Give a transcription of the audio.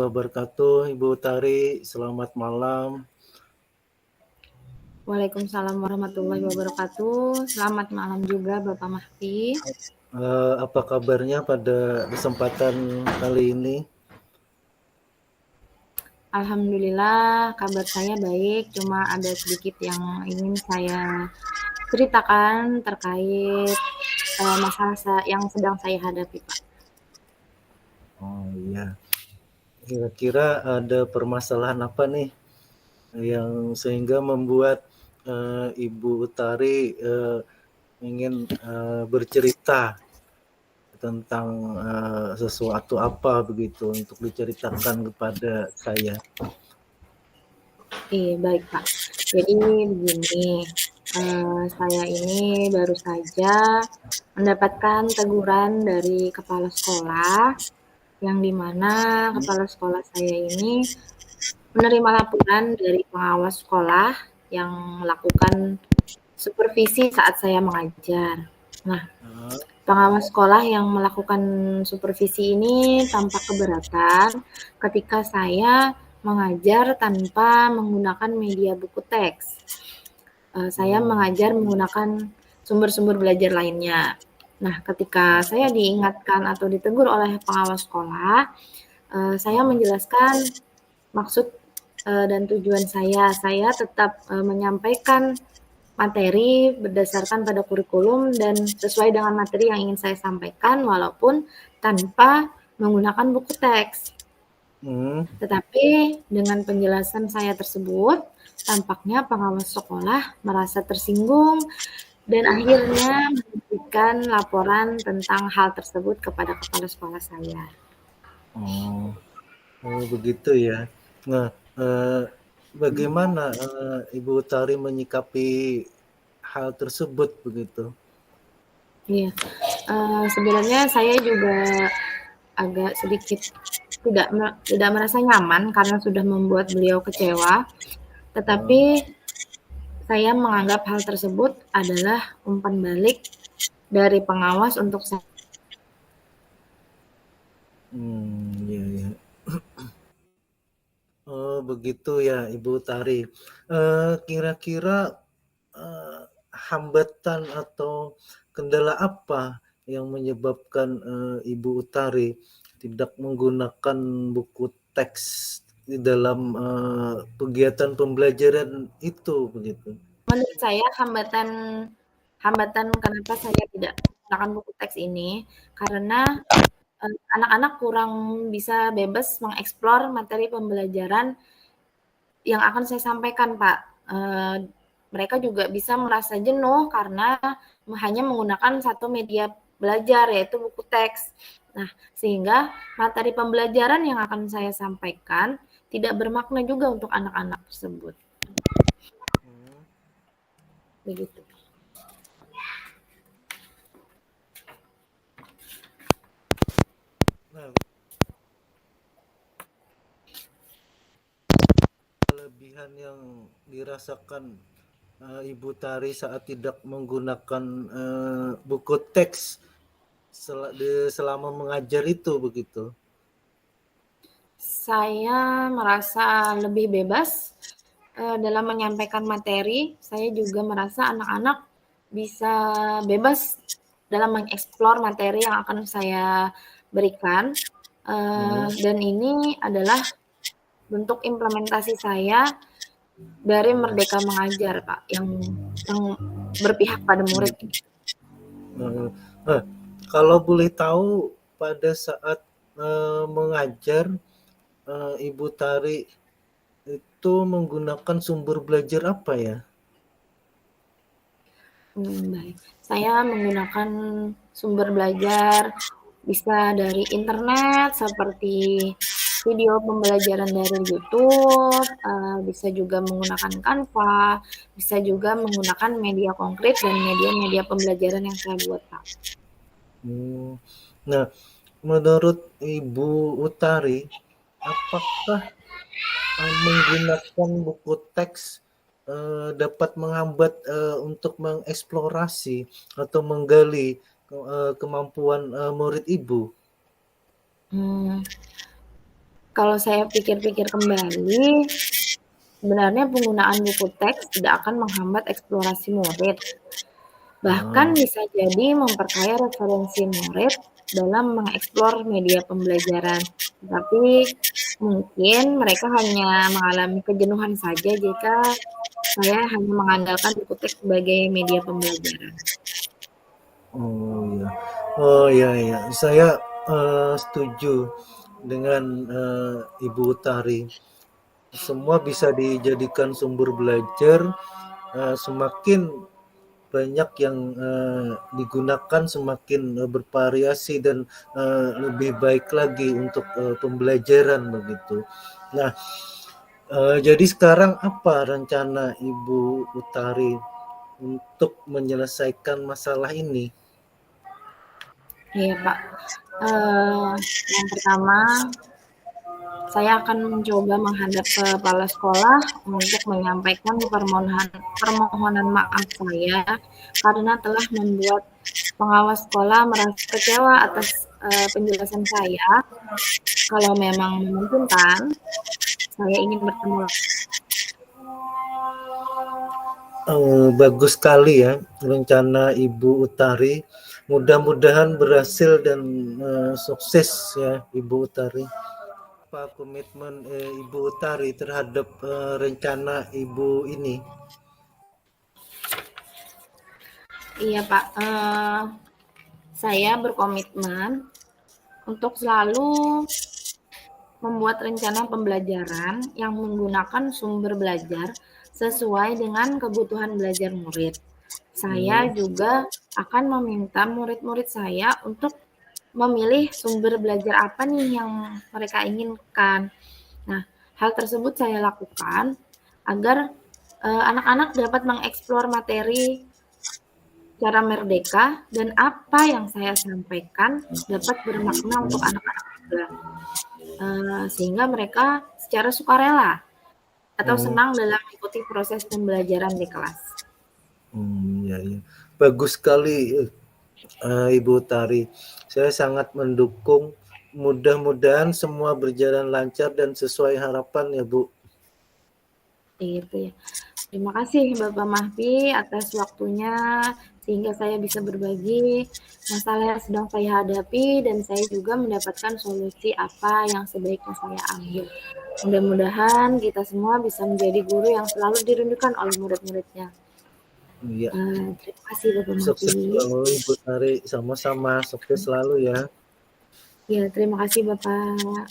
wabarakatuh, Ibu Utari. Selamat malam. Waalaikumsalam warahmatullahi wabarakatuh. Selamat malam juga Bapak Mahdi. Apa kabarnya pada kesempatan kali ini? Alhamdulillah kabar saya baik, cuma ada sedikit yang ingin saya ceritakan terkait masalah yang sedang saya hadapi, Pak. Oh iya, kira-kira ada permasalahan apa nih yang sehingga membuat Ibu Utari ingin bercerita tentang sesuatu apa begitu untuk diceritakan kepada saya? Iya, baik Pak. Jadi begini, saya ini baru saja mendapatkan teguran dari kepala sekolah, yang dimana kepala sekolah saya ini menerima laporan dari pengawas sekolah yang melakukan supervisi saat saya mengajar. Nah, pengawas sekolah yang melakukan supervisi ini tampak keberatan ketika saya mengajar tanpa menggunakan media buku teks. Saya mengajar menggunakan sumber-sumber belajar lainnya. Nah, ketika saya diingatkan atau ditegur oleh pengawas sekolah, saya menjelaskan maksud dan tujuan saya tetap menyampaikan materi berdasarkan pada kurikulum dan sesuai dengan materi yang ingin saya sampaikan walaupun tanpa menggunakan buku teks. Tetapi dengan penjelasan saya tersebut, tampaknya pengawas sekolah merasa tersinggung dan akhirnya memberikan laporan tentang hal tersebut kepada kepala sekolah saya. Oh begitu ya. Nah, bagaimana Ibu Utari menyikapi hal tersebut begitu? Iya, sebenarnya saya juga agak sedikit tidak merasa nyaman karena sudah membuat beliau kecewa, tetapi saya menganggap hal tersebut adalah umpan balik dari pengawas untuk saya. Iya ya. Oh begitu ya Ibu Utari. Kira-kira hambatan atau kendala apa yang menyebabkan Ibu Utari tidak menggunakan buku teks di dalam kegiatan pembelajaran itu begitu? Menurut saya hambatan kenapa saya tidak menggunakan buku teks ini, karena anak-anak kurang bisa bebas mengeksplor materi pembelajaran yang akan saya sampaikan, Pak. Mereka juga bisa merasa jenuh karena hanya menggunakan satu media belajar, yaitu buku teks. Nah, sehingga materi pembelajaran yang akan saya sampaikan tidak bermakna juga untuk anak-anak tersebut. Begitu. Nah, kelebihan yang dirasakan Ibu Tari saat tidak menggunakan buku teks selama mengajar itu begitu? Saya merasa lebih bebas dalam menyampaikan materi. Saya juga merasa anak-anak bisa bebas dalam mengeksplor materi yang akan saya berikan. Dan ini adalah bentuk implementasi saya dari Merdeka Mengajar, Pak, yang berpihak pada murid. Kalau boleh tahu pada saat mengajar Ibu Tari itu menggunakan sumber belajar apa ya? Baik. Saya menggunakan sumber belajar bisa dari internet seperti video pembelajaran dari YouTube, bisa juga menggunakan Canva, bisa juga menggunakan media konkret dan media-media pembelajaran yang saya buat, Pak. Nah, menurut Ibu Utari, apakah menggunakan buku teks dapat menghambat untuk mengeksplorasi atau menggali kemampuan murid Ibu? kalau saya pikir-pikir kembali, sebenarnya penggunaan buku teks tidak akan menghambat eksplorasi murid. Bahkan bisa jadi memperkaya referensi murid dalam mengeksplor media pembelajaran. Tapi mungkin mereka hanya mengalami kejenuhan saja jika saya hanya mengandalkan buku teks sebagai media pembelajaran. Oh ya, oh ya ya, saya setuju dengan Ibu Utari. Semua bisa dijadikan sumber belajar, semakin banyak yang digunakan semakin bervariasi dan lebih baik lagi untuk pembelajaran begitu. Nah, jadi sekarang apa rencana Ibu Utari untuk menyelesaikan masalah ini? Iya, Pak. Yang pertama, saya akan mencoba menghadap kepala sekolah untuk menyampaikan permohonan maaf saya karena telah membuat pengawas sekolah merasa kecewa atas penjelasan saya. Kalau memang memungkinkan, saya ingin bertemu. Bagus sekali ya rencana Ibu Utari. Mudah-mudahan berhasil dan sukses ya Ibu Utari. Apa komitmen Ibu Utari terhadap rencana Ibu ini? Iya, Pak. Saya berkomitmen untuk selalu membuat rencana pembelajaran yang menggunakan sumber belajar sesuai dengan kebutuhan belajar murid. Saya juga akan meminta murid-murid saya untuk memilih sumber belajar apa nih yang mereka inginkan. Nah, hal tersebut saya lakukan agar anak-anak dapat mengeksplor materi secara merdeka dan apa yang saya sampaikan dapat bermakna untuk anak-anak juga. Sehingga mereka secara sukarela atau senang dalam mengikuti proses pembelajaran di kelas. Ya, ya. Bagus sekali Ibu Utari. Saya sangat mendukung. Mudah-mudahan semua berjalan lancar dan sesuai harapan ya Bu. Itu ya. Terima kasih Bapak Mahfi atas waktunya sehingga saya bisa berbagi masalah yang sedang saya hadapi dan saya juga mendapatkan solusi apa yang sebaiknya saya ambil. Mudah-mudahan kita semua bisa menjadi guru yang selalu dirindukan oleh murid-muridnya. Iya. Terima kasih Bapak Sukses Mahfi. selalu Ibu Utari, sama-sama sukses selalu ya. Ya, terima kasih Bapak.